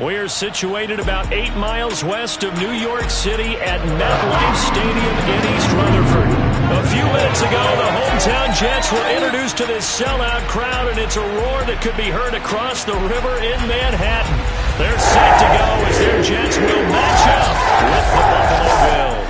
We're situated about 8 miles west of New York City at MetLife Stadium in East Rutherford. A few minutes ago, the hometown Jets were introduced to this sellout crowd, and it's a roar that could be heard across the river in Manhattan. They're set to go as their Jets will match up with the Buffalo Bills.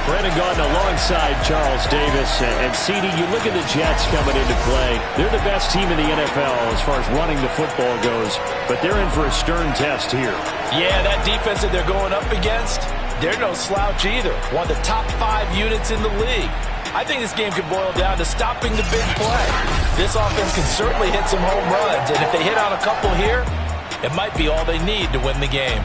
Brandon Gaudin alongside Charles Davis. And C.D., you look at the Jets coming into play. They're the best team in the NFL as far as running the football goes, but they're in for a stern test here. Yeah, that defense that they're going up against, they're no slouch either. One of the top 5 units in the league. I think this game could boil down to stopping the big play. This offense can certainly hit some home runs, and if they hit on a couple here, it might be all they need to win the game.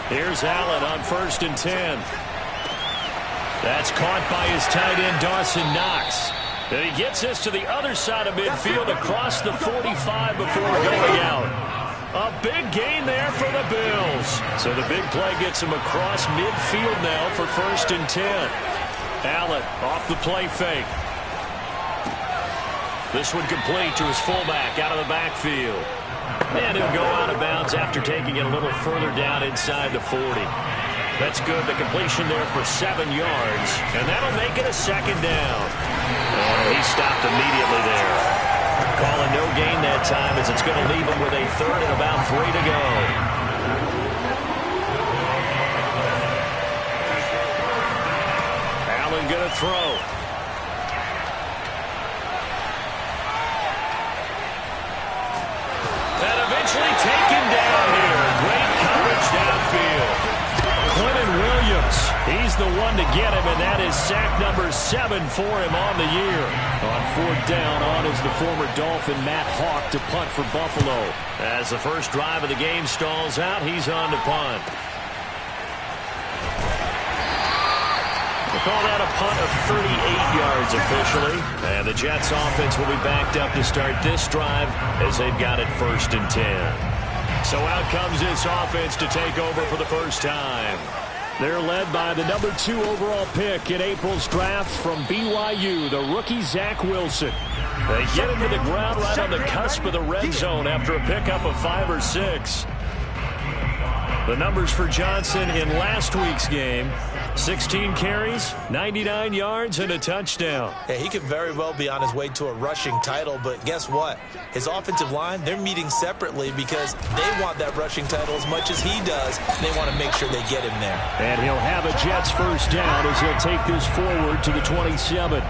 Here's Allen on 1st and 10. That's caught by his tight end, Dawson Knox. And he gets this to the other side of midfield across the 45 before going out. A big gain there for the Bills. So the big play gets him across midfield now for 1st and 10. Allen off the play fake. This one complete to his fullback out of the backfield. And he'll go out of bounds after taking it a little further down inside the 40. That's good. The completion there for 7 yards. And that'll make it a 2nd down. And he stopped immediately there. Calling no gain that time as it's going to leave him with a 3rd and about 3 to go. Allen going to throw. Taken down here. Great coverage downfield. Quentin Williams, he's the one to get him, and that is sack number 7 for him on the year. On 4th down, on is the former Dolphin Matt Hawk to punt for Buffalo. As the first drive of the game stalls out, he's on to punt. We'll call that a punt of 38 yards officially. And the Jets offense will be backed up to start this drive as they've got it 1st and 10. So out comes this offense to take over for the first time. They're led by the number 2 overall pick in April's draft from BYU, the rookie Zach Wilson. They get him to the ground right on the cusp of the red zone after a pickup of 5 or 6. The numbers for Johnson in last week's game: 16 carries, 99 yards, and a touchdown. Yeah, he could very well be on his way to a rushing title, but guess what? His offensive line, they're meeting separately because they want that rushing title as much as he does. They want to make sure they get him there. And he'll have a Jets 1st down as he'll take this forward to the 27.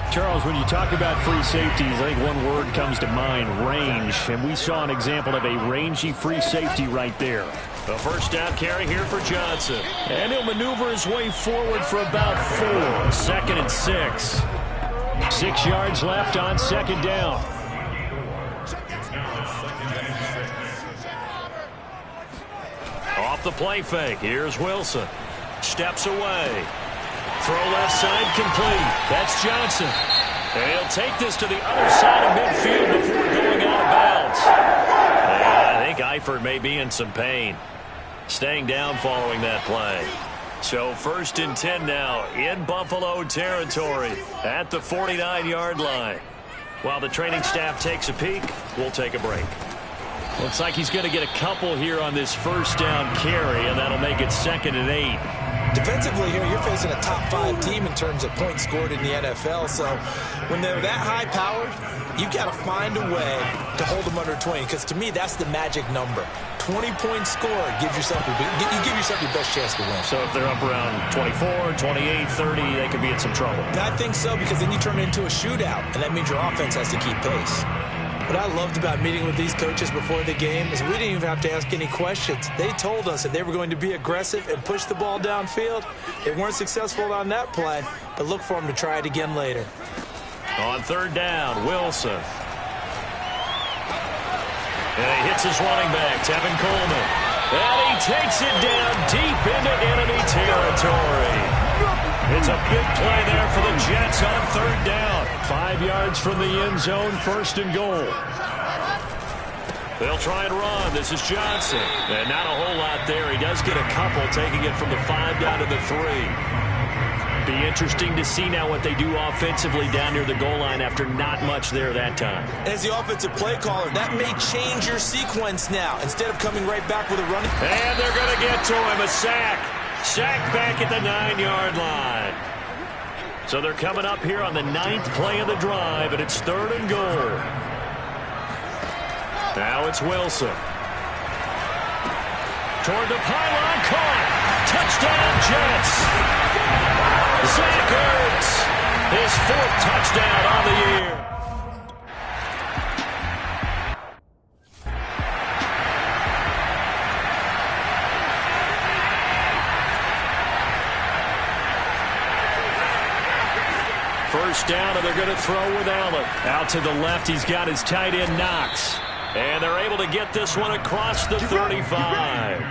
Charles, when you talk about free safeties, I think one word comes to mind: range. And we saw an example of a rangy free safety right there. The 1st down carry here for Johnson. And he'll maneuver his way forward for about 4. 2nd and 6. 6 yards left on 2nd down. Off the play fake. Here's Wilson. Steps away. Throw left side complete. That's Johnson. And he'll take this to the other side of midfield before going out of bounds. And I think Eifert may be in some pain. Staying down following that play. So 1st and 10 now in Buffalo territory at the 49-yard line. While the training staff takes a peek, we'll take a break. Looks like he's going to get a couple here on this 1st down carry, and that'll make it 2nd and 8. Defensively here, you're facing a top 5 team in terms of points scored in the NFL. So when they're that high powered, you've got to find a way to hold them under 20. Because to me, that's the magic number. 20 points scored gives yourself you give yourself your best chance to win. So if they're up around 24, 28, 30, they could be in some trouble. I think so, because then you turn it into a shootout, and that means your offense has to keep pace. What I loved about meeting with these coaches before the game is we didn't even have to ask any questions. They told us that they were going to be aggressive and push the ball downfield. They weren't successful on that play, but look for them to try it again later. On third down, Wilson. And he hits his running back, Tevin Coleman. And he takes it down deep into enemy territory. It's a big play there for the Jets on third down. 5 yards from the end zone, first and goal. They'll try and run. This is Johnson. And not a whole lot there. He does get a couple, taking it from the 5 down to the 3. Be interesting to see now what they do offensively down near the goal line after not much there that time. As the offensive play caller, that may change your sequence now. Instead of coming right back with a run. And they're going to get to him. A sack. Sack back at the 9-yard line. So they're coming up here on the 9th play of the drive, and it's third and goal. Now it's Wilson. Toward the pylon, caught. Touchdown, Jets. Zach Ertz, his 4th touchdown on the year. First down, and they're going to throw with Allen. Out to the left, he's got his tight end, Knox. And they're able to get this one across the 35.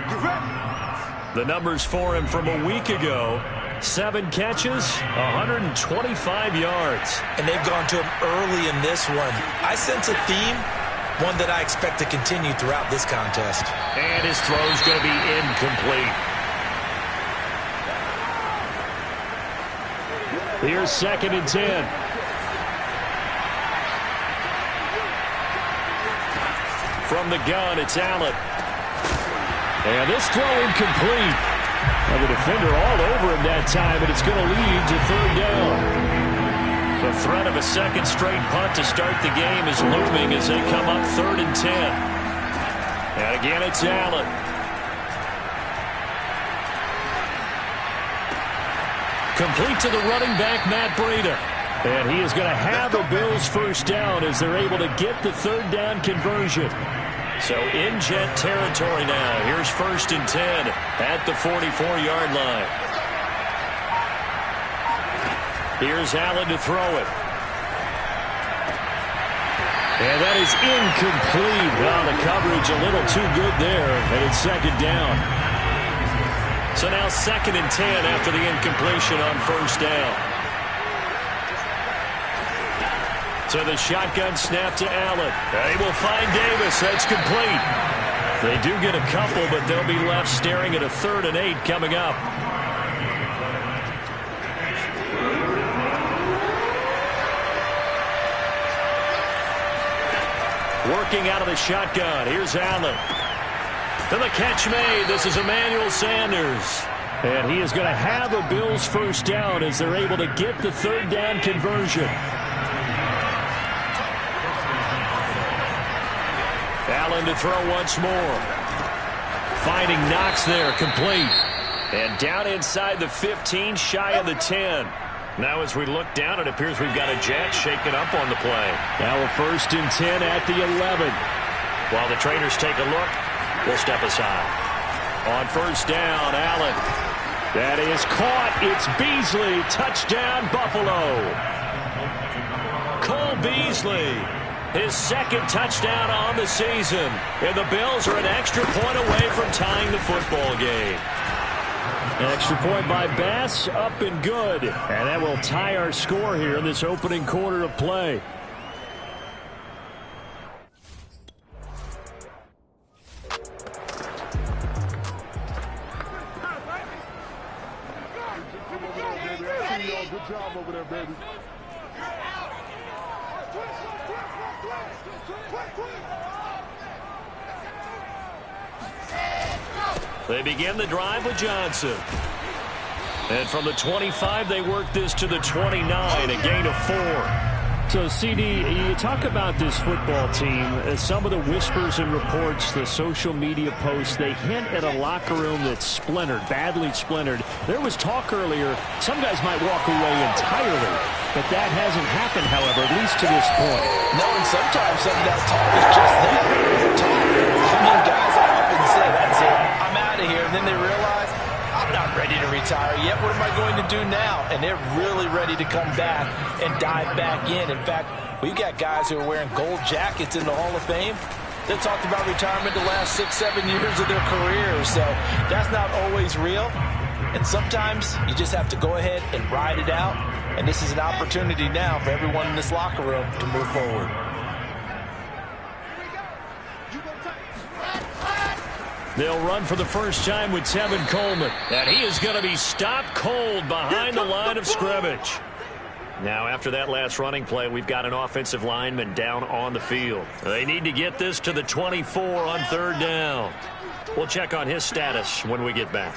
The numbers for him from a week ago. 7 catches, 125 yards. And they've gone to him early in this one. I sense a theme, one that I expect to continue throughout this contest. And his throw's going to be incomplete. Here's 2nd and 10. From the gun, it's Allen. And this throw incomplete. And the defender all over him that time, and it's going to lead to third down. The threat of a second straight punt to start the game is looming as they come up 3rd and 10. And again, it's Allen. Complete to the running back, Matt Breida. And he is going to have a Bills first down as they're able to get the third down conversion. So in Jet territory now. Here's 1st and 10 at the 44-yard line. Here's Allen to throw it. And that is incomplete. Well, the coverage a little too good there. And it's 2nd down. So now 2nd and 10 after the incompletion on first down. So the shotgun snap to Allen. They will find Davis. That's complete. They do get a couple, but they'll be left staring at a 3rd and 8 coming up. Working out of the shotgun. Here's Allen. And the catch made. This is Emmanuel Sanders. And he is going to have a Bills first down as they're able to get the third down conversion. Allen to throw once more. Finding Knox there, complete. And down inside the 15, shy of the 10. Now as we look down, it appears we've got a Jet shaken up on the play. Now a 1st and 10 at the 11. While the trainers take a look, we'll step aside. On first down, Allen. That is caught. It's Beasley. Touchdown, Buffalo. Cole Beasley. His 2nd touchdown on the season. And the Bills are an extra point away from tying the football game. An extra point by Bass, up and good. And that will tie our score here in this opening quarter of play. Good job over there, baby. They begin the drive with Johnson. And from the 25, they work this to the 29, a gain of 4. So, CD, you talk about this football team, some of the whispers and reports, the social media posts, they hint at a locker room that's splintered, badly splintered. There was talk earlier, some guys might walk away entirely, but that hasn't happened, however, at least to this point. No, and sometimes some of that talk is just that, talk. I mean, guys often say, that's it, I'm out of here, and then they realize, I'm not ready to retire yet. What am I going to do now? And they're really ready to come back and dive back in. In fact, we've got guys who are wearing gold jackets in the Hall of Fame. They talked about retirement the last 6-7 years of their careers. So that's not always real. And sometimes you just have to go ahead and ride it out. And this is an opportunity now for everyone in this locker room to move forward. They'll run for the first time with Tevin Coleman. And he is going to be stopped cold behind the line of scrimmage. Now, after that last running play, we've got an offensive lineman down on the field. They need to get this to the 24 on 3rd down. We'll check on his status when we get back.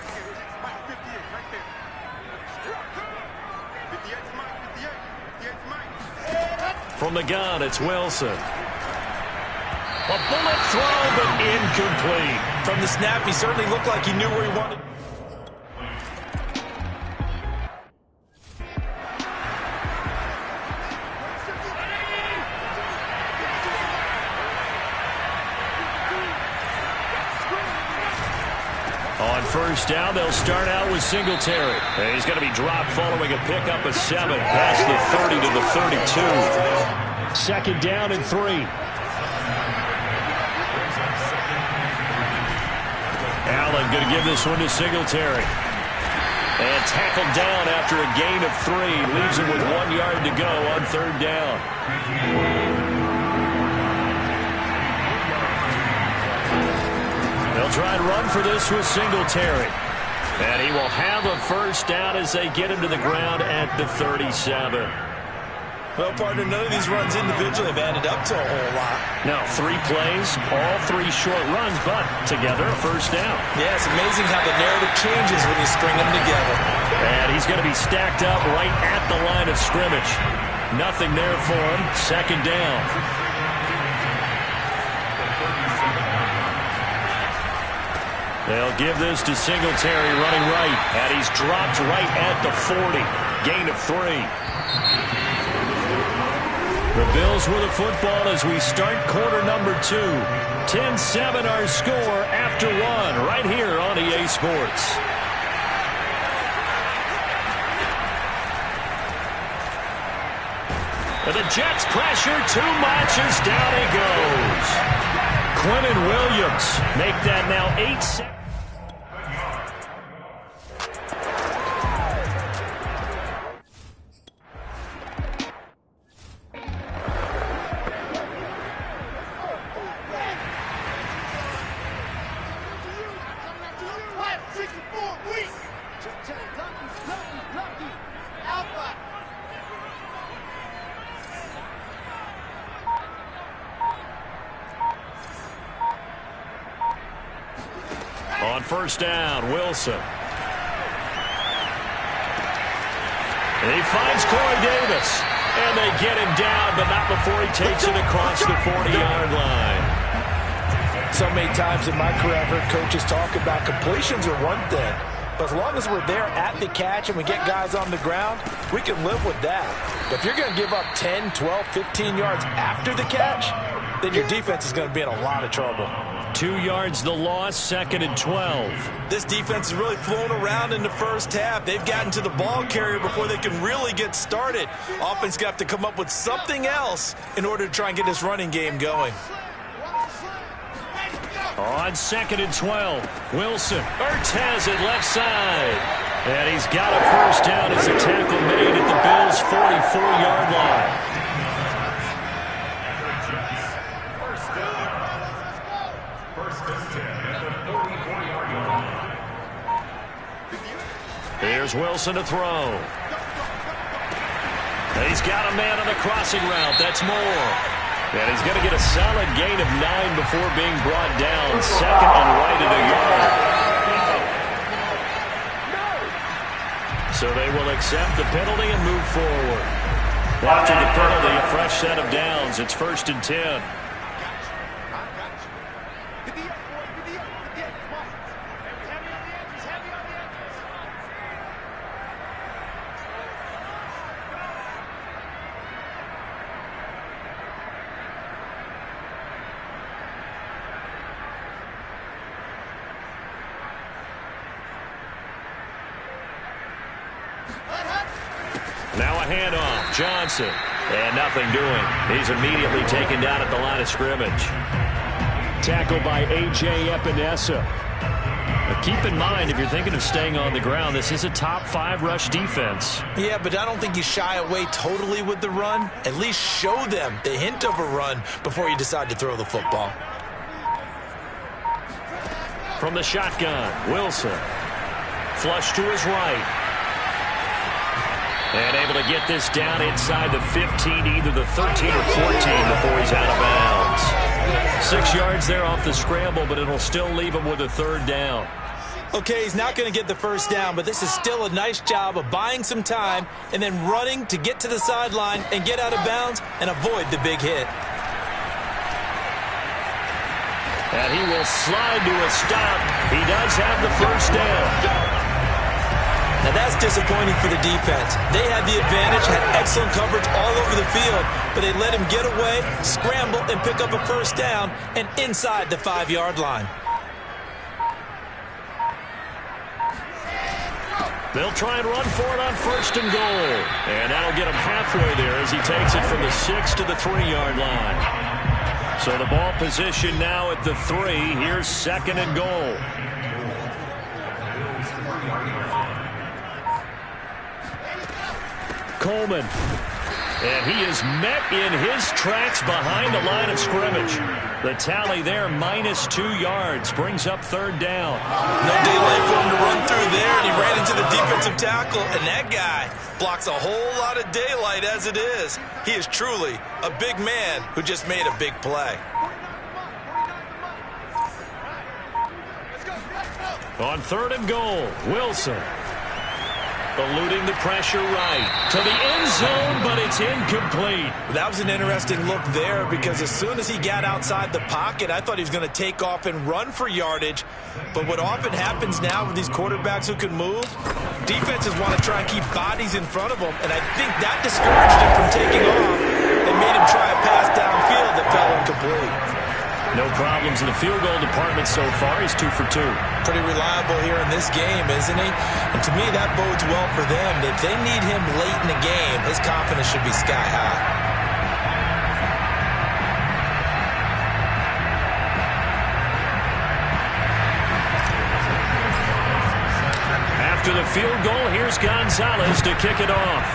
From the gun, it's Wilson. A bullet throw, but incomplete. From the snap, he certainly looked like he knew where he wanted. On 1st down, they'll start out with Singletary. And he's going to be dropped following a pickup of 7 past the 30 to the 32. 2nd down and 3. Allen going to give this one to Singletary. And tackled down after a gain of 3. Leaves him with 1 yard to go on 3rd down. They'll try and run for this with Singletary. And he will have a 1st down as they get him to the ground at the 37. Well, partner, none of these runs individually have added up to a whole lot. No, 3 plays, all 3 short runs, but together a 1st down. Yeah, it's amazing how the narrative changes when you string them together. And he's going to be stacked up right at the line of scrimmage. Nothing there for him. 2nd down. They'll give this to Singletary running right. And he's dropped right at the 40. Gain of 3. The Bills with the football as we start quarter number 2. 10-7 our score after 1 right here on EA Sports. And the Jets pressure too much as down he goes. Quinnen Williams make that now 8-7. On 1st down, Wilson. And he finds Corey Davis. And they get him down, but not before he takes it across the 40-yard line. So many times in my career, I've heard coaches talk about completions are one thing. But as long as we're there at the catch and we get guys on the ground, we can live with that. But if you're going to give up 10, 12, 15 yards after the catch, then your defense is going to be in a lot of trouble. 2 yards the loss, 2nd and 12. This defense is really flown around in the first half. They've gotten to the ball carrier before they can really get started. Offense got to come up with something else in order to try and get this running game going. On 2nd and 12, Wilson. Ertz has it left side. And he's got a 1st down as a tackle made at the Bills' 44-yard line. Here's Wilson to throw. And he's got a man on the crossing route. That's Moore. And he's going to get a solid gain of 9 before being brought down. 2nd and right at a yard. So they will accept the penalty and move forward. After the penalty, a fresh set of downs. It's 1st and 10. Now a handoff. Johnson. And nothing doing. He's immediately taken down at the line of scrimmage. Tackled by A.J. Epinesa. Now keep in mind, if you're thinking of staying on the ground, this is a top 5 rush defense. Yeah, but I don't think you shy away totally with the run. At least show them the hint of a run before you decide to throw the football. From the shotgun, Wilson. Flush to his right. And able to get this down inside the 15, either the 13 or 14 before he's out of bounds. 6 yards there off the scramble, but it'll still leave him with a 3rd down. Okay, he's not going to get the 1st down, but this is still a nice job of buying some time and then running to get to the sideline and get out of bounds and avoid the big hit. And he will slide to a stop. He does have the 1st down. Now that's disappointing for the defense. They had the advantage, had excellent coverage all over the field, but they let him get away, scramble, and pick up a 1st down and inside the 5-yard line. They'll try and run for it on 1st and goal. And that'll get him halfway there as he takes it from the 6 to the 3-yard line. So the ball position now at the 3. Here's 2nd and goal. Coleman. And he is met in his tracks behind the line of scrimmage. The tally there, -2 yards, brings up 3rd down. No daylight for him to run through there, and he ran into the defensive tackle, and that guy blocks a whole lot of daylight as it is. He is truly a big man who just made a big play. On 3rd and goal, Wilson. Eluding the pressure right to the end zone, but it's incomplete. That was an interesting look there because as soon as he got outside the pocket, I thought he was going to take off and run for yardage. But what often happens now with these quarterbacks who can move, defenses want to try and keep bodies in front of them, and I think that discouraged him from taking off and made him try a pass downfield that fell incomplete. No problems in the field goal department so far. He's 2 for 2. Pretty reliable here in this game, isn't he? And to me, that bodes well for them. If they need him late in the game, his confidence should be sky high. After the field goal, here's Gonzalez to kick it off.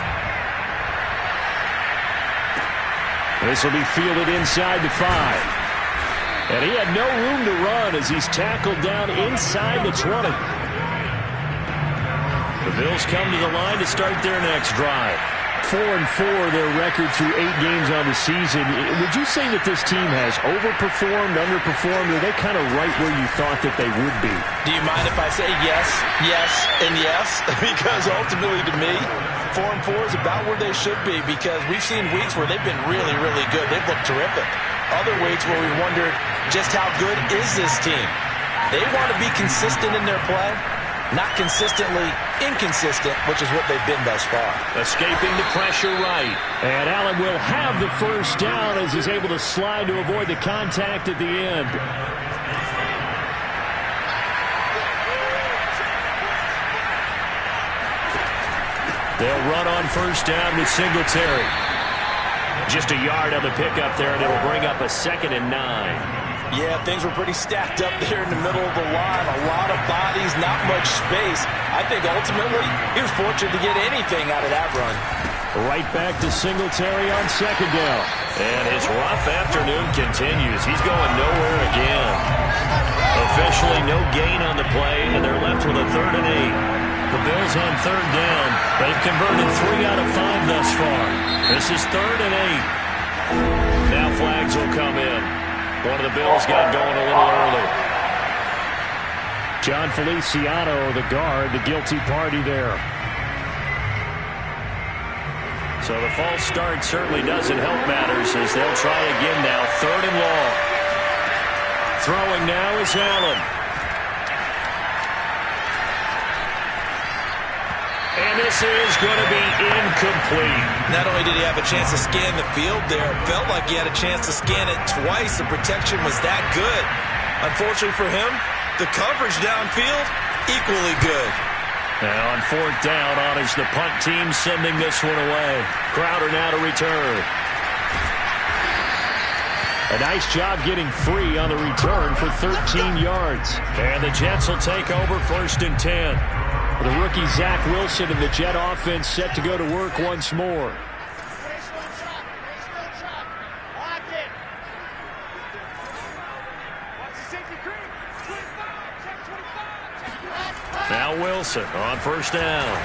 This will be fielded inside the 5. And he had no room to run as he's tackled down inside the 20. The Bills come to the line to start their next drive. 4-4 their record through 8 games on the season. Would you say that this team has overperformed, underperformed, or are they kind of right where you thought that they would be? Do you mind if I say yes, yes, and yes? Because ultimately to me, 4-4 is about where they should be because we've seen weeks where they've been really, really good. They've looked terrific. Other weeks where we wondered just how good is this team. They want to be consistent in their play, not consistently inconsistent, which is what they've been thus far. Escaping the pressure right. And Allen will have the 1st down as he's able to slide to avoid the contact at the end. They'll run on 1st down with Singletary. Just a yard on the pickup there, and it'll bring up a 2nd and 9. Yeah, things were pretty stacked up there in the middle of the line. A lot of bodies, not much space. I think ultimately he was fortunate to get anything out of that run. Right back to Singletary on 2nd down. And his rough afternoon continues. He's going nowhere again. Officially no gain on the play, and they're left with a 3rd and 8. The Bills on 3rd down. They've converted 3 out of 5 thus far. This is 3rd and 8. Now flags will come in. One of the Bills got going a little early. John Feliciano, the guard, the guilty party there. So the false start certainly doesn't help matters as they'll try again now. 3rd and long. Throwing now is Allen. And this is going to be incomplete. Not only did he have a chance to scan the field there, it felt like he had a chance to scan it twice. The protection was that good. Unfortunately for him, the coverage downfield, equally good. Now on 4th down, honors the punt team sending this one away. Crowder now to return. A nice job getting free on the return for 13 yards. And the Jets will take over 1st and 10. The rookie Zach Wilson and the Jet offense set to go to work once more. Now Wilson on 1st down.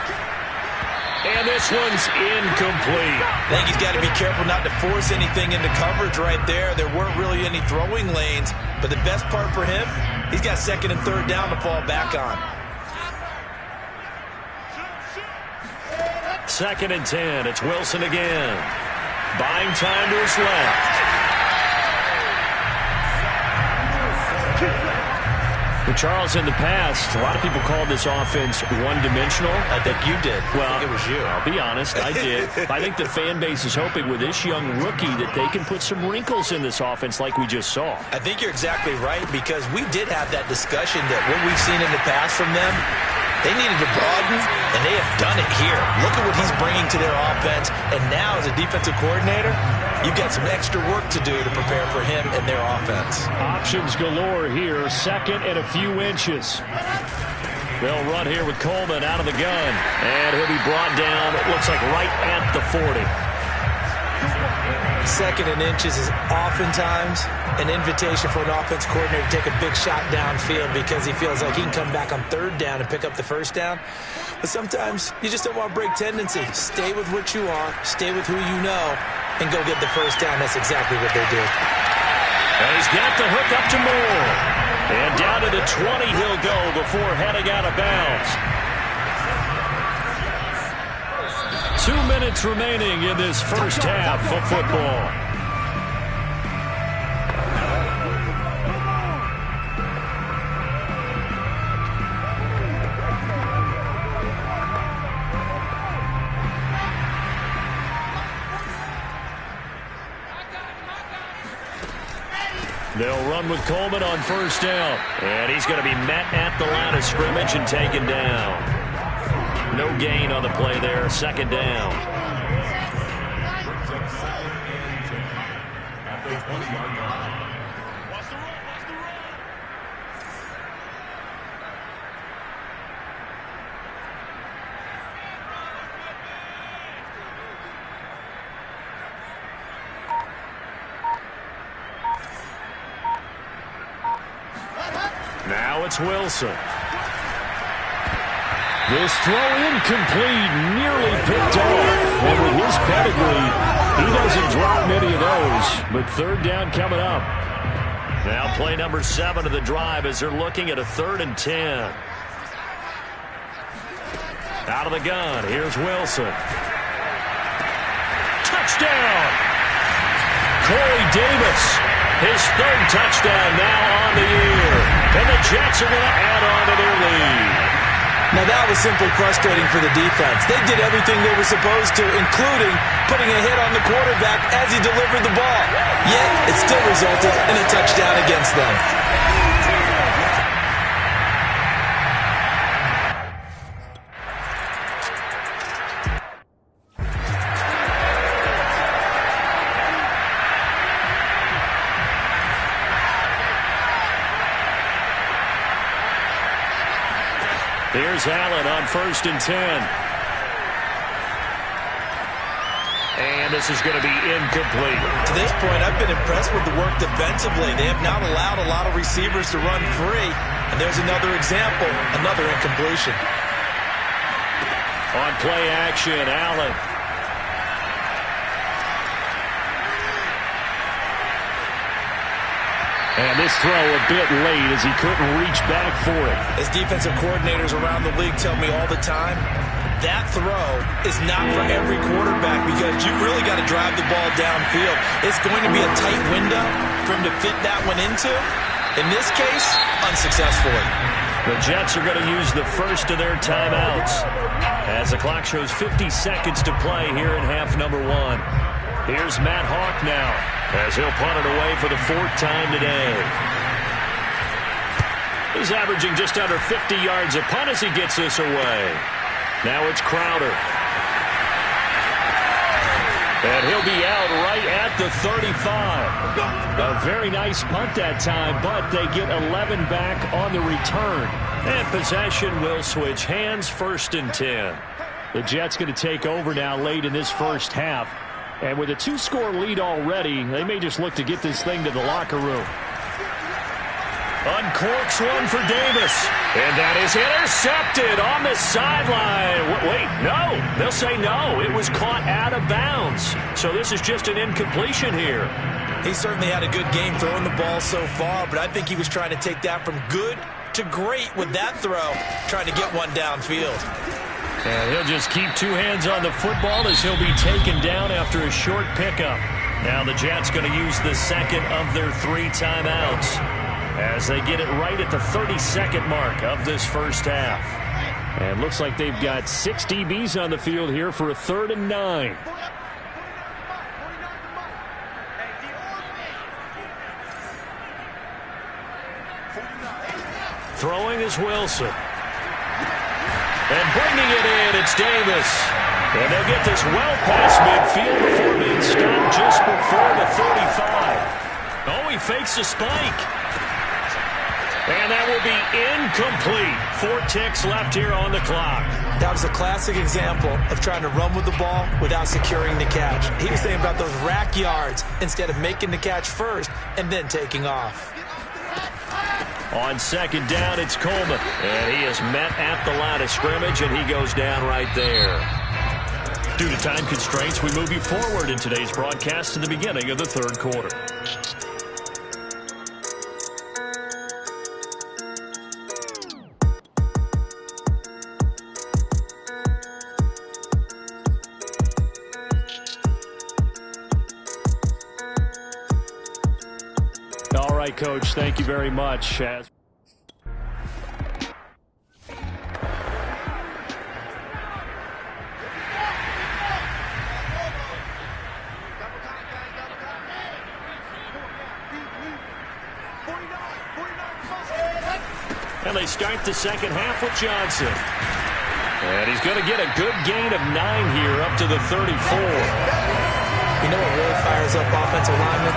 And this one's incomplete. I think he's got to be careful not to force anything into coverage right there. There weren't really any throwing lanes, but the best part for him, he's got 2nd and 3rd down to fall back on. 2nd and 10. It's Wilson again. Buying time to his left. Charles, in the past, a lot of people called this offense one-dimensional. I think you did. Well, I think it was you. I'll be honest, I did. I think the fan base is hoping with this young rookie that they can put some wrinkles in this offense like we just saw. I think you're exactly right, because we did have that discussion that what we've seen in the past from them, they needed to broaden, and they have done it here. Look at what he's bringing to their offense, and now as a defensive coordinator, you've got some extra work to do to prepare for him and their offense. Options galore here, 2nd and a few inches. They'll run here with Coleman out of the gun, and he'll be brought down, it looks like right at the 40. 2nd and inches is oftentimes an invitation for an offense coordinator to take a big shot downfield because he feels like he can come back on 3rd down and pick up the 1st down. But sometimes you just don't want to break tendency. Stay with what you are, stay with who you know, and go get the 1st down. That's exactly what they did. And he's got the hook up to Moore. And down to the 20 he'll go before heading out of bounds. 2 minutes remaining in this first half of football. They'll run with Coleman on 1st down. And he's going to be met at the line of scrimmage and taken down. No gain on the play there. 2nd down. Now it's Wilson. This throw incomplete, nearly picked off. And with his pedigree, he doesn't drop many of those. But 3rd down coming up. Now play number 7 of the drive as they're looking at a 3rd and 10. Out of the gun, here's Wilson. Touchdown! Corey Davis, his 3rd touchdown now on the year. And the Jets are going to add on to their lead. Now that was simply frustrating for the defense. They did everything they were supposed to, including putting a hit on the quarterback as he delivered the ball. Yet, it still resulted in a touchdown against them. Here's Allen on 1st and 10. And this is going to be incomplete. To this point, I've been impressed with the work defensively. They have not allowed a lot of receivers to run free. And there's another example, another incompletion. On play action, Allen. And this throw a bit late as he couldn't reach back for it. As defensive coordinators around the league tell me all the time, that throw is not for every quarterback because you've really got to drive the ball downfield. It's going to be a tight window for him to fit that one into. In this case, unsuccessfully. The Jets are going to use the first of their timeouts as the clock shows 50 seconds to play here in half number 1. Here's Matt Hawk now as he'll punt it away for the 4th time today. He's averaging just under 50 yards a punt as he gets this away. Now it's Crowder. And he'll be out right at the 35. A very nice punt that time, but they get 11 back on the return. And possession will switch hands, 1st and 10. The Jets going to take over now late in this first half. And with a 2-score lead already, they may just look to get this thing to the locker room. Uncorks one for Davis. And that is intercepted on the sideline. Wait, no. They'll say no. It was caught out of bounds. So this is just an incompletion here. He certainly had a good game throwing the ball so far, but I think he was trying to take that from good to great with that throw, trying to get one downfield. And he'll just keep 2 hands on the football as he'll be taken down after a short pickup. Now the Jets going to use the second of their 3 timeouts as they get it right at the 32nd mark of this first half. And looks like they've got 6 DBs on the field here for a 3rd and 9. Throwing is Wilson. And bringing it in, it's Davis. And they'll get this well past midfield before being stopped just before the 35. Oh, he fakes a spike. And that will be incomplete. 4 ticks left here on the clock. That was a classic example of trying to run with the ball without securing the catch. He was thinking about those rack yards instead of making the catch first and then taking off. On 2nd down, it's Coleman. And he is met at the line of scrimmage, and he goes down right there. Due to time constraints, we move you forward in today's broadcast to the beginning of the 3rd quarter. All right, Coach, thank you very much. And they start the second half with Johnson. And he's going to get a good gain of 9 here up to the 34. You know what really fires up offensive linemen?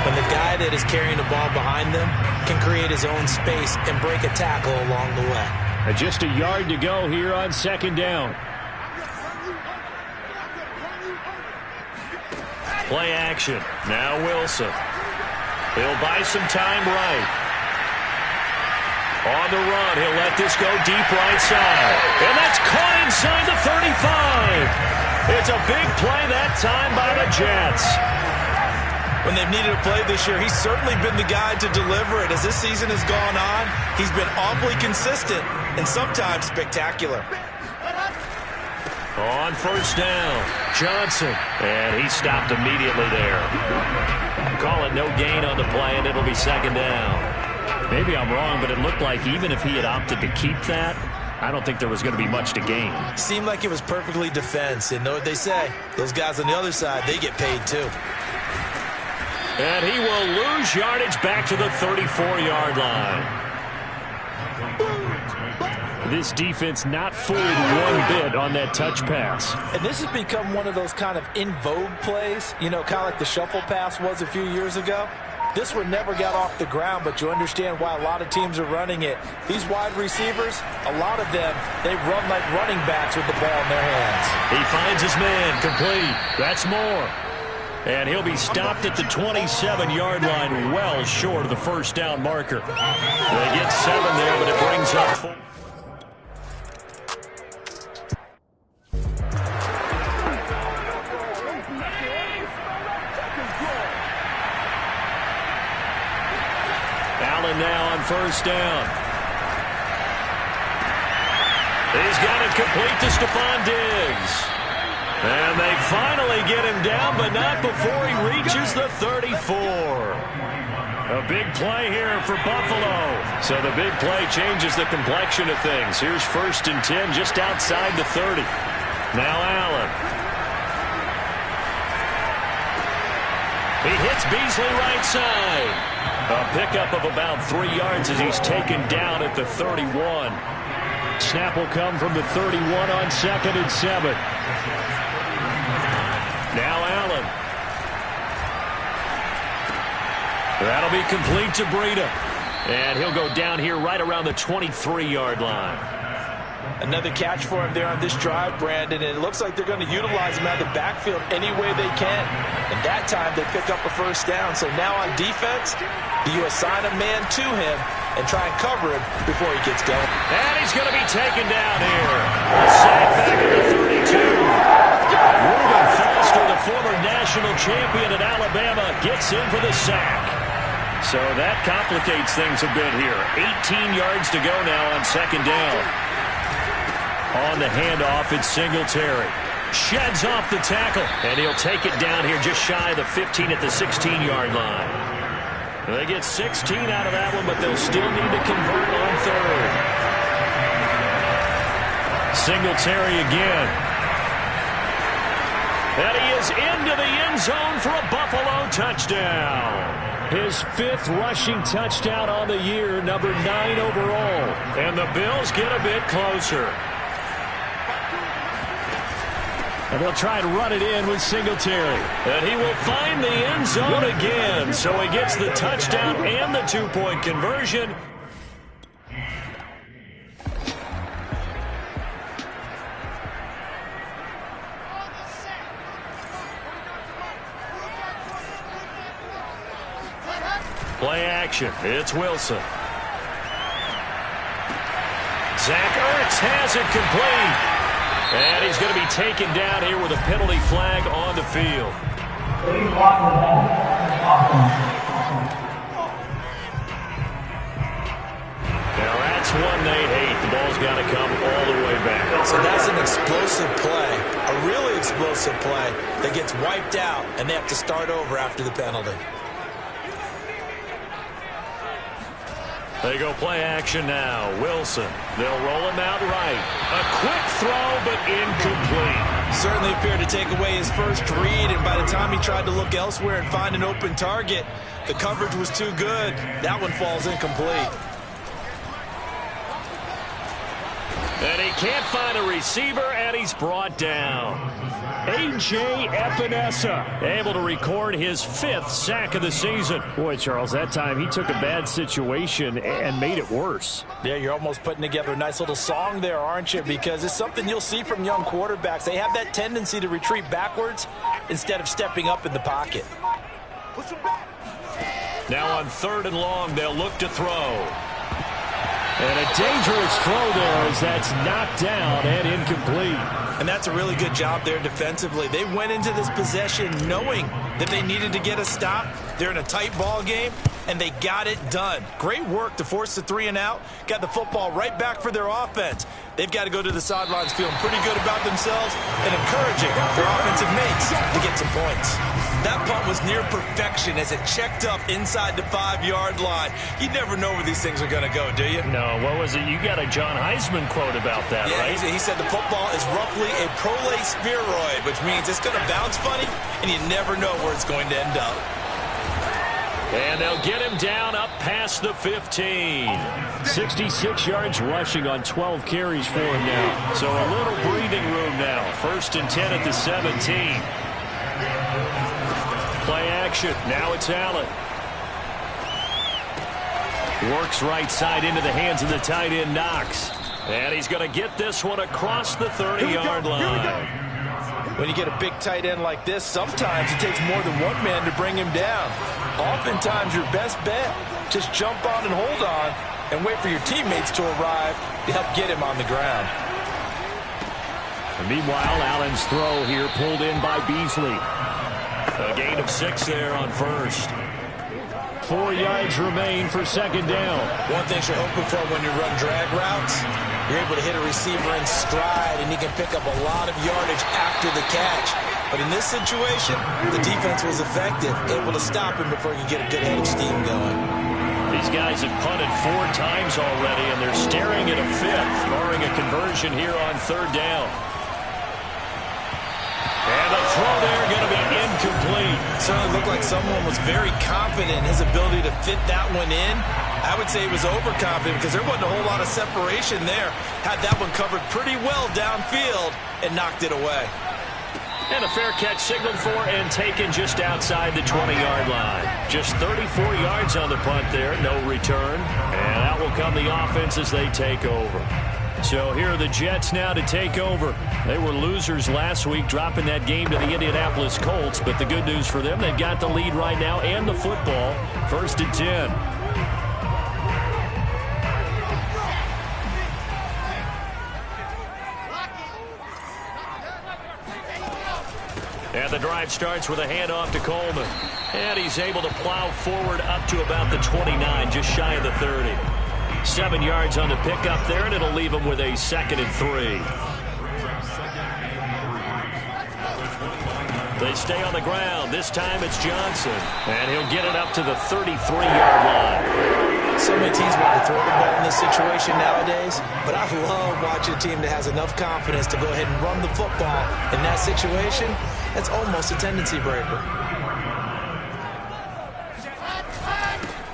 When the guy that is carrying the ball behind them can create his own space and break a tackle along the way. And just a yard to go here on 2nd down. Play action. Now Wilson. He'll buy some time right. On the run, he'll let this go deep right side. And that's caught inside the 35. It's a big play that time by the Jets. When they've needed a play this year, he's certainly been the guy to deliver it. As this season has gone on, he's been awfully consistent and sometimes spectacular. On 1st down, Johnson. And he stopped immediately there. Call it no gain on the play, and it'll be 2nd down. Maybe I'm wrong, but it looked like even if he had opted to keep that, I don't think there was going to be much to gain. Seemed like it was perfectly defense. And know what they say? Those guys on the other side, they get paid too. And he will lose yardage back to the 34-yard line. This defense not fooled one bit on that touch pass. And this has become one of those kind of in vogue plays, you know, kind of like the shuffle pass was a few years ago. This one never got off the ground, but you understand why a lot of teams are running it. These wide receivers, a lot of them, they run like running backs with the ball in their hands. He finds his man, complete. That's more. And he'll be stopped at the 27-yard line, well short of the 1st down marker. They get 7 there, but it brings up 4. Allen now on 1st down. He's got it complete to Stephon Diggs. And they finally get him down, but not before he reaches the 34. A big play here for Buffalo. So the big play changes the complexion of things. Here's 1st and 10 just outside the 30. Now Allen. He hits Beasley right side. A pickup of about 3 yards as he's taken down at the 31. Snap will come from the 31 on 2nd and 7. Now Allen. That'll be complete to Breida. And he'll go down here right around the 23-yard line. Another catch for him there on this drive, Brandon, and it looks like they're going to utilize him out of the backfield any way they can. And that time they pick up a 1st down. So now on defense, you assign a man to him and try and cover him before he gets going. And he's going to be taken down here. A sack back at the 32. Reuben Foster, the former national champion at Alabama, gets in for the sack. So that complicates things a bit here. 18 yards to go now on 2nd down. On the handoff, it's Singletary. Sheds off the tackle, and he'll take it down here just shy of the 15 at the 16-yard line. They get 16 out of that one, but they'll still need to convert on 3rd. Singletary again. And he is into the end zone for a Buffalo touchdown. His 5th rushing touchdown on the year, number 9 overall. And the Bills get a bit closer. And they'll try and run it in with Singletary. And he will find the end zone again. So he gets the touchdown and the 2-point conversion. Play action. It's Wilson. Zach Ertz has it complete. And he's going to be taken down here with a penalty flag on the field. Now that's one they hate. The ball's got to come all the way back. So that's an explosive play, a really explosive play that gets wiped out, and they have to start over after the penalty. They go play action now. Wilson. They'll roll him out right. A quick throw, but incomplete. Certainly appeared to take away his first read, and by the time he tried to look elsewhere and find an open target, the coverage was too good. That one falls incomplete. And he can't find a receiver, and he's brought down. A.J. Epinesa able to record his 5th sack of the season. Boy, Charles, that time he took a bad situation and made it worse. Yeah, you're almost putting together a nice little song there, aren't you? Because it's something you'll see from young quarterbacks. They have that tendency to retreat backwards instead of stepping up in the pocket. Now on 3rd and long, they'll look to throw. And a dangerous throw there as that's knocked down and incomplete. And that's a really good job there defensively. They went into this possession knowing that they needed to get a stop. They're in a tight ball game, and they got it done. Great work to force the 3 and out. Got the football right back for their offense. They've got to go to the sidelines feeling pretty good about themselves and encouraging their offensive mates to get some points. That punt was near perfection as it checked up inside the 5-yard line. You never know where these things are going to go, do you? No, what was it? You got a John Heisman quote about that, right? He said the football is roughly a prole spheroid, which means it's going to bounce funny, and you never know where it's going to end up. And they'll get him down up past the 15. 66 yards rushing on 12 carries for him now. So a little breathing room now. 1st and 10 at the 17. Play action. Now it's Allen. Works right side into the hands of the tight end, Knox. And he's going to get this one across the 30-yard line. When you get a big tight end like this, sometimes it takes more than one man to bring him down. Oftentimes, your best bet, just jump on and hold on and wait for your teammates to arrive to help get him on the ground. And meanwhile, Allen's throw here pulled in by Beasley. A gain of 6 there on 1st. 4 yards remain for 2nd down. One thing you're hoping for when you run drag routes You're able to hit a receiver in stride, and he can pick up a lot of yardage after the catch. But in this situation, the defense was effective, able to stop him before he could get a good head of steam going. These guys have punted 4 times already, and they're staring at a 5th, barring a conversion here on 3rd down. And the throw there going to be incomplete. Certainly looked like someone was very confident in his ability to fit that one in. I would say he was overconfident because there wasn't a whole lot of separation there. Had that one covered pretty well downfield and knocked it away. And a fair catch signaled for and taken just outside the 20-yard line. Just 34 yards on the punt there, no return. And out will come the offense as they take over. So here are the Jets now to take over. They were losers last week, dropping that game to the Indianapolis Colts. But the good news for them, they've got the lead right now and the football. 1st and 10. And the drive starts with a handoff to Coleman. And he's able to plow forward up to about the 29, just shy of the 30. 7 yards on the pickup there, and it'll leave him with a 2nd and 3. They stay on the ground. This time it's Johnson. And he'll get it up to the 33-yard line. So many teams want to throw the ball in this situation nowadays, but I love watching a team that has enough confidence to go ahead and run the football. In that situation, that's almost a tendency breaker.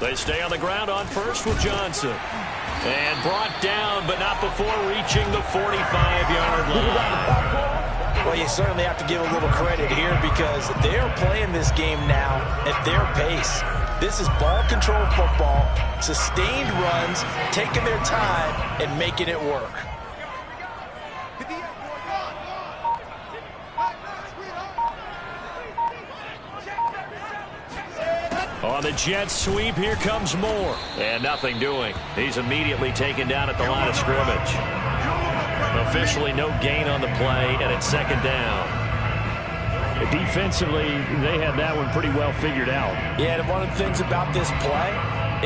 They stay on the ground on 1st with Johnson. And brought down, but not before reaching the 45-yard line. Well, you certainly have to give a little credit here because they're playing this game now at their pace. This is ball control football, sustained runs, taking their time and making it work. On the Jets sweep, here comes Moore. And nothing doing. He's immediately taken down at the line of scrimmage. Officially no gain on the play, and it's 2nd down. Defensively, they had that one pretty well figured out. Yeah, and one of the things about this play,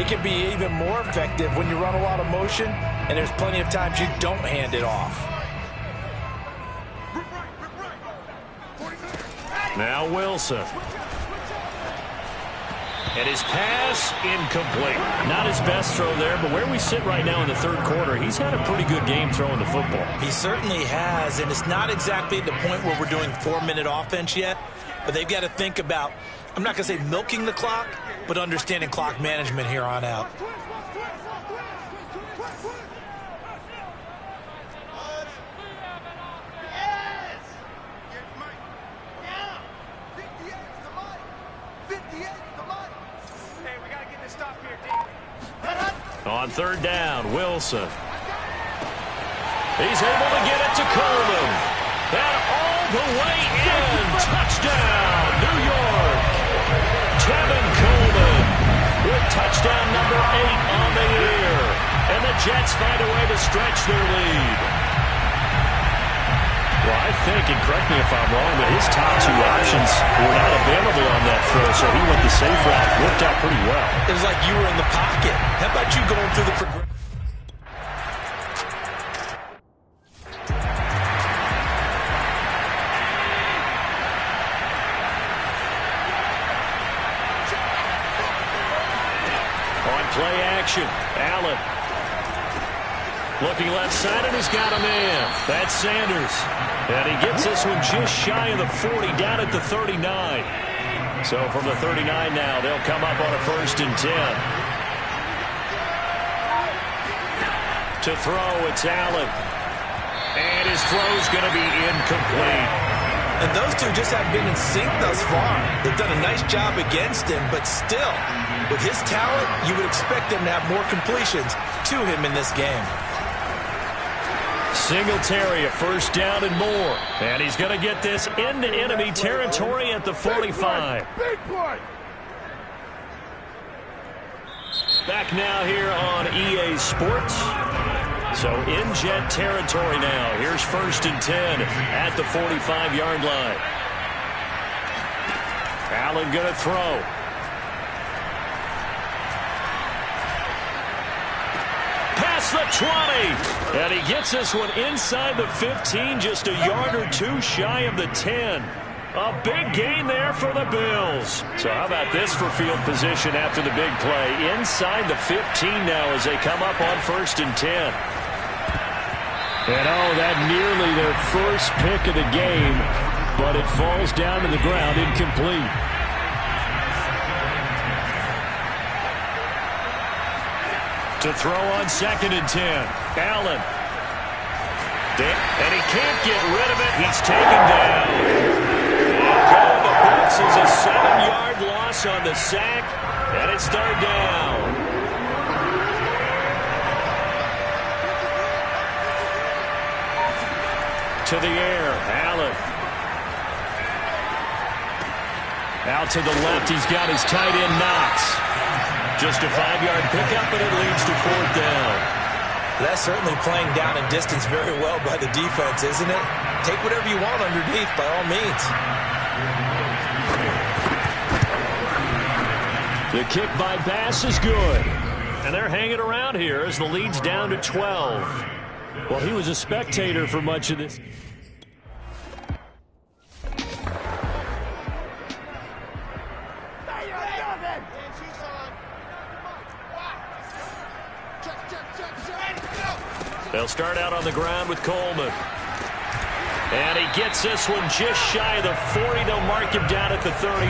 it can be even more effective when you run a lot of motion, and there's plenty of times you don't hand it off. Now Wilson. And his pass incomplete. Not his best throw there, but where we sit right now in the 3rd quarter, he's had a pretty good game throwing the football. He certainly has, and it's not exactly at the point where we're doing 4-minute offense yet, but they've got to think about, I'm not going to say milking the clock, but understanding clock management here on out. On 3rd down, Wilson. He's able to get it to Coleman. And all the way in. Touchdown, New York. Tevin Coleman with touchdown number 8 on the year. And the Jets find a way to stretch their lead. Well, I think, and correct me if I'm wrong, but his top 2 options were not available on that throw, so he went the safe route. Worked out pretty well. It was like you were in the pocket. How about you going through the progression? On play action, Allen. Looking left side, and he's got a man. That's Sanders. And he gets this one just shy of the 40, down at the 39. So from the 39 now, they'll come up on a 1st and 10. To throw, it's Allen. And his throw's going to be incomplete. And those two just haven't been in sync thus far. They've done a nice job against him, but still, with his talent, you would expect them to have more completions to him in this game. Singletary, a 1st down and more. And he's going to get this into enemy territory at the 45. Big play. Back now here on EA Sports. So in Jet territory now. Here's 1st and 10 at the 45-yard line. Allen going to throw. Pass across the 20. And he gets this one inside the 15, just a yard or two shy of the 10. A big gain there for the Bills. So how about this for field position after the big play? Inside the 15 now as they come up on 1st and 10. And oh, that nearly their first pick of the game, but it falls down to the ground incomplete. To throw on 2nd and 10. Allen. And he can't get rid of it. He's taken down. And the boots is a 7-yard loss on the sack. And it's 3rd down. To the air. Allen. Out to the left. He's got his tight end Knox. Just a 5-yard pickup, and it leads to 4th down. That's certainly playing down and distance very well by the defense, isn't it? Take whatever you want underneath, by all means. The kick by Bass is good. And they're hanging around here as the lead's down to 12. Well, he was a spectator for much of this. They'll start out on the ground with Coleman. And he gets this one just shy of the 40. They'll mark him down at the 39.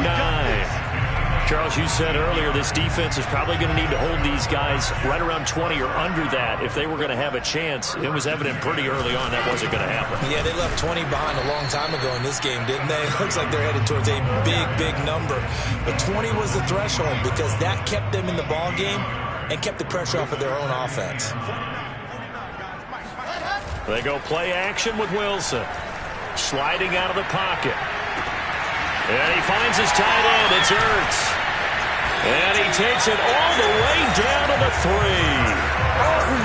Charles, you said earlier this defense is probably going to need to hold these guys right around 20 or under that if they were going to have a chance. It was evident pretty early on that wasn't going to happen. Yeah, they left 20 behind a long time ago in this game, didn't they? It looks like they're headed towards a big, big number. But 20 was the threshold because that kept them in the ball game and kept the pressure off of their own offense. They go play action with Wilson. Sliding out of the pocket. And he finds his tight end. It's Ertz. And he takes it all the way down to the 3.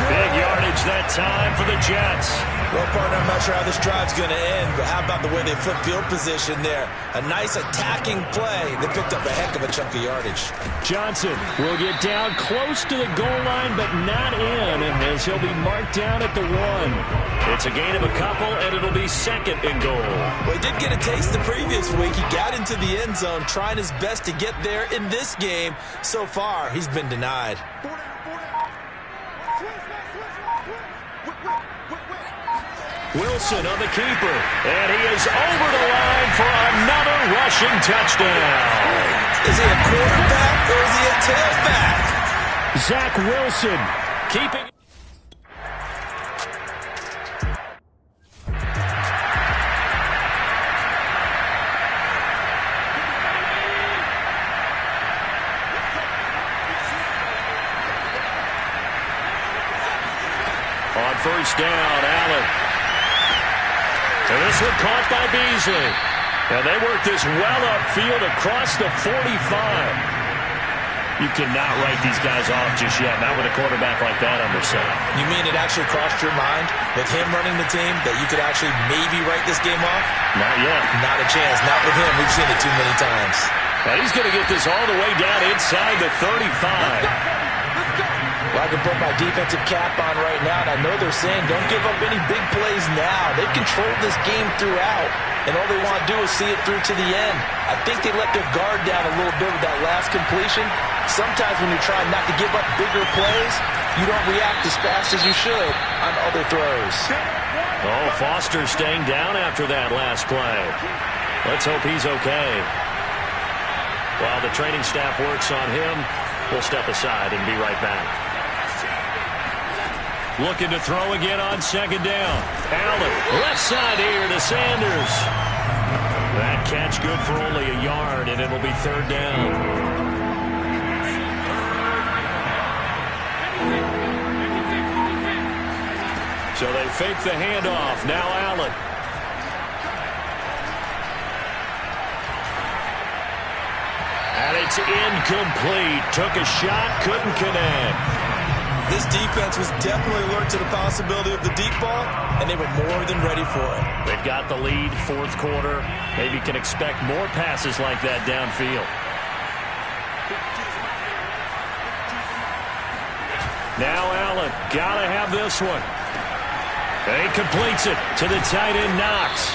Big yardage that time for the Jets. Well, partner, I'm not sure how this drive's going to end, but how about the way they flip field position there? A nice attacking play. They picked up a heck of a chunk of yardage. Johnson will get down close to the goal line, but not in, as he'll be marked down at the 1. It's a gain of a couple, and it'll be 2nd and goal. Well, he did get a taste the previous week. He got into the end zone, trying his best to get there in this game. So far, he's been denied. Wilson on the keeper, and he is over the line for another rushing touchdown. Is he a quarterback or is he a tailback? Zach Wilson keeping. On 1st down, Allen. And this one caught by Beasley. And they work this well upfield across the 45. You cannot write these guys off just yet, not with a quarterback like that on their side. You mean it actually crossed your mind with him running the team that you could actually maybe write this game off? Not yet. Not a chance. Not with him. We've seen it too many times. And he's going to get this all the way down inside the 35. Well, I can put my defensive cap on right now, and I know they're saying don't give up any big plays now. They've controlled this game throughout, and all they want to do is see it through to the end. I think they let their guard down a little bit with that last completion. Sometimes when you're trying not to give up bigger plays, you don't react as fast as you should on other throws. Oh, Foster staying down after that last play. Let's hope he's okay. While the training staff works on him, we'll step aside and be right back. Looking to throw again on 2nd down. Allen, left side here to Sanders. That catch good for only a yard, and it'll be 3rd down. So they fake the handoff. Now Allen. And it's incomplete. Took a shot, couldn't connect. This defense was definitely alert to the possibility of the deep ball, and they were more than ready for it. They've got the lead, 4th quarter. Maybe can expect more passes like that downfield. Now Allen, gotta have this one. He completes it to the tight end Knox.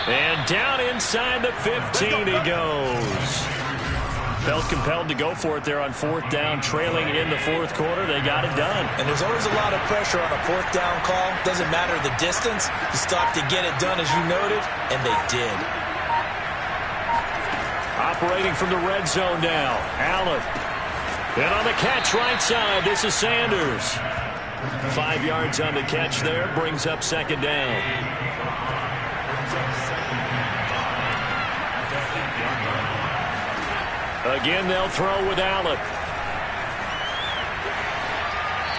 And down inside the 15 he goes. Felt compelled to go for it there on fourth down, trailing in the fourth quarter. They got it done. And there's always a lot of pressure on a fourth down call. Doesn't matter the distance. You stop to get it done, as you noted, and they did. Operating from the red zone now. Allen. And on the catch right side, this is Sanders. 5 yards on the catch there, brings up second down. Again, they'll throw with Allen.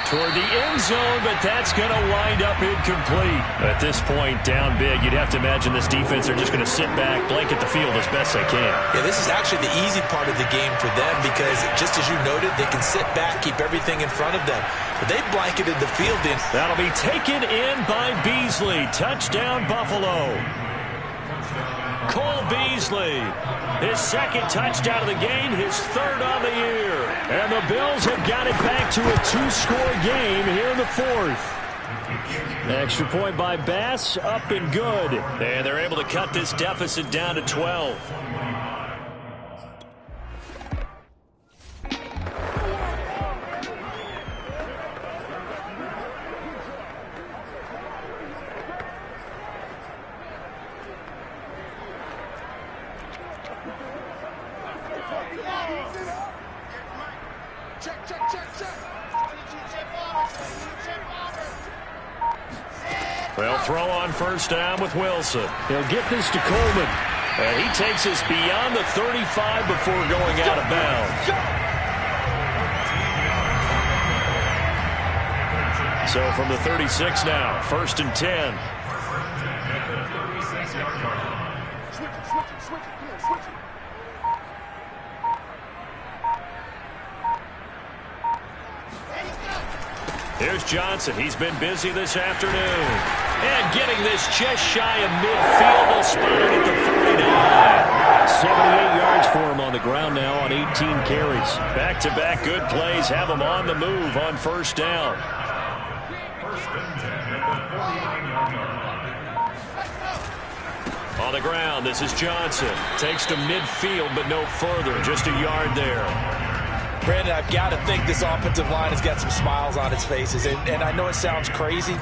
Toward the end zone, but that's going to wind up incomplete. At this point, down big, you'd have to imagine this defense are just going to sit back, blanket the field as best they can. Yeah, this is actually the easy part of the game for them because, just as you noted, they can sit back, keep everything in front of them. But they blanketed the field in. That'll be taken in by Beasley. Touchdown, Buffalo. Cole Beasley, his second touchdown of the game, his third on the year. And the Bills have got it back to a 2-score game here in the fourth. Extra point by Bass, up and good. And they're able to cut this deficit down to 12. They'll throw on first down with Wilson. He'll get this to Coleman. And he takes us beyond the 35 before going out of bounds. So from the 36 now, first and 10. Here's Johnson. He's been busy this afternoon. And getting this just shy of midfield. They'll spot it at the 49. 78 yards for him on the ground now on 18 carries. Back-to-back good plays have him on the move on first down. On the ground, this is Johnson. Takes to midfield, but no further. Just a yard there. Brandon, I've got to think this offensive line has got some smiles on its faces. And I know it sounds crazy,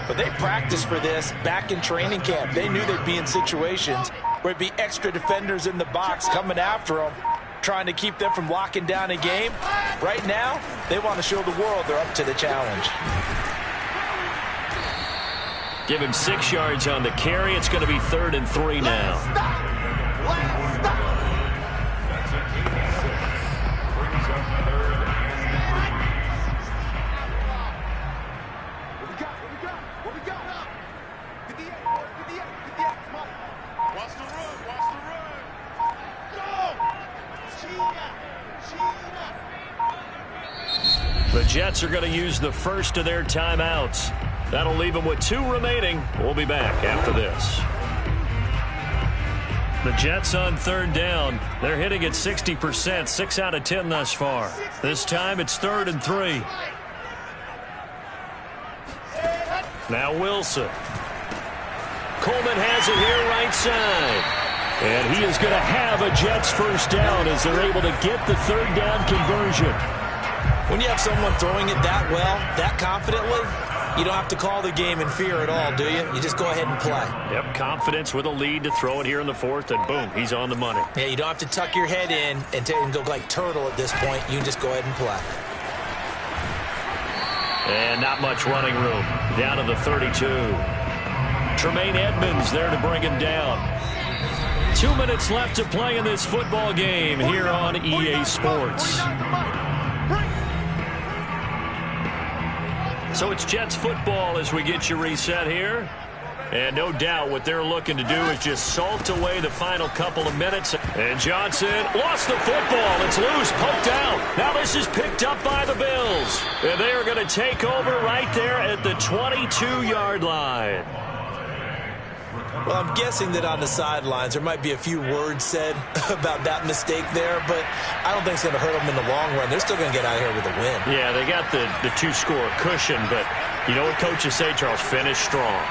but they practiced for this back in training camp. They knew they'd be in situations where it'd be extra defenders in the box coming after them, trying to keep them from locking down a game. Right now, they want to show the world they're up to the challenge. Give him 6 yards on the carry. It's going to be 3rd and 3 now. The Jets are going to use the first of their timeouts. That'll leave them with 2 remaining. We'll be back after this. The Jets on 3rd down. They're hitting at 60%, 6 out of 10 thus far. This time it's 3rd and 3. Now Wilson. Coleman has it here right side. And he is going to have a Jets first down as they're able to get the 3rd down conversion. When you have someone throwing it that well, that confidently, you don't have to call the game in fear at all, do you? You just go ahead and play. Yep, confidence with a lead to throw it here in the 4th, and boom, he's on the money. Yeah, you don't have to tuck your head in and go like turtle at this point. You can just go ahead and play. And not much running room. Down to the 32. Tremaine Edmonds there to bring him down. 2 minutes left to play in this football game here on EA Sports. So it's Jets football as we get you reset here. And no doubt what they're looking to do is just salt away the final couple of minutes. And Johnson lost the football. It's loose, poked out. Now this is picked up by the Bills. And they are going to take over right there at the 22-yard line. Well, I'm guessing that on the sidelines there might be a few words said about that mistake there, but I don't think it's going to hurt them in the long run. They're still going to get out of here with a win. Yeah, they got the two-score cushion, but you know what coaches say, Charles? Finish strong.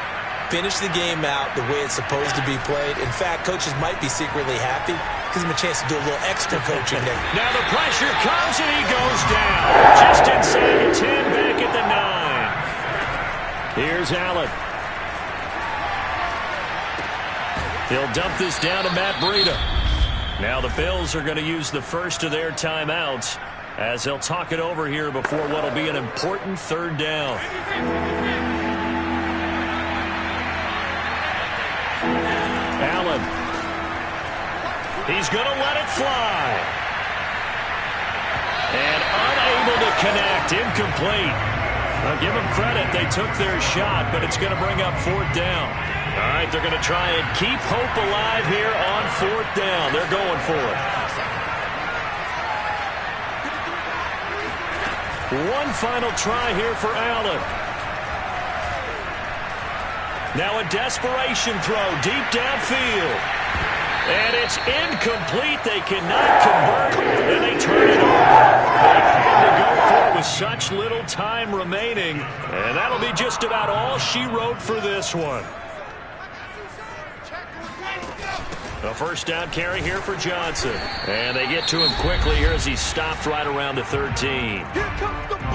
Finish the game out the way it's supposed to be played. In fact, coaches might be secretly happy. Gives them a chance to do a little extra coaching there. Now the pressure comes and he goes down. Just inside the 10, back at the 9. Here's Allen. He'll dump this down to Matt Breida. Now the Bills are going to use the first of their timeouts as they'll talk it over here before what will be an important third down. Allen. He's going to let it fly. And unable to connect. Incomplete. I'll give them credit. They took their shot, but it's going to bring up fourth down. All right, they're going to try and keep hope alive here on fourth down. They're going for it. One final try here for Allen. Now a desperation throw deep downfield. And it's incomplete. They cannot convert, and they turn it over. They had to go for it with such little time remaining, and that'll be just about all she wrote for this one. A first down carry here for Johnson. And they get to him quickly here as he's stopped right around the 13.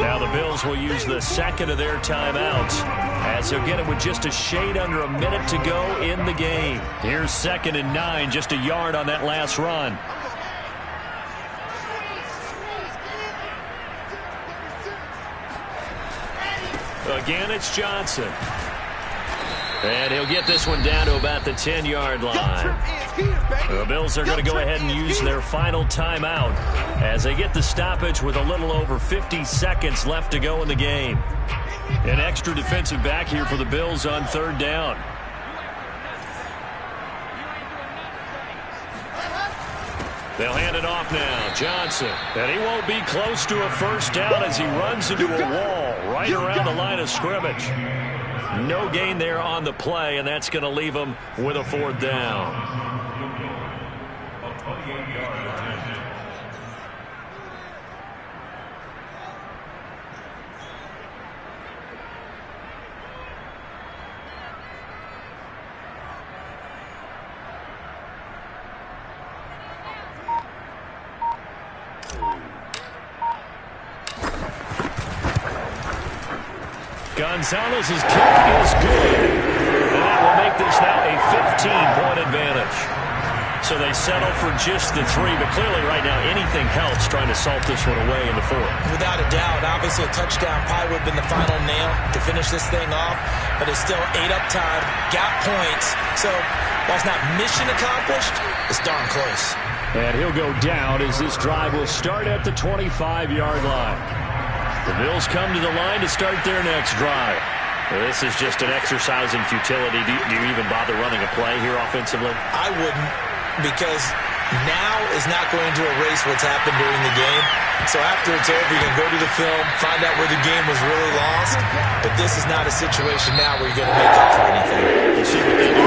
Now the Bills will use the second of their timeouts as they'll get it with just a shade under a minute to go in the game. Here's 2nd and 9, just a yard on that last run. Again, it's Johnson. And he'll get this one down to about the 10-yard line. The Bills are going to go ahead and use their final timeout as they get the stoppage with a little over 50 seconds left to go in the game. An extra defensive back here for the Bills on third down. They'll hand it off now. Johnson. And he won't be close to a first down as he runs into a wall right around the line of scrimmage. No gain there on the play, and that's going to leave him with a fourth down. Gonzalez's kick is good. And that will make this now a 15-point advantage. So they settle for just the 3, but clearly right now anything helps trying to salt this one away in the 4th. Without a doubt, obviously a touchdown probably would have been the final nail to finish this thing off, but it's still 8 up time, got points. So while it's not mission accomplished, it's darn close. And he'll go down as this drive will start at the 25-yard line. The Bills come to the line to start their next drive. This is just an exercise in futility. Do you even bother running a play here offensively? I wouldn't, because now is not going to erase what's happened during the game. So after it's over, you can go to the film, find out where the game was really lost. But this is not a situation now where you're going to make up for anything. We'll see what they do.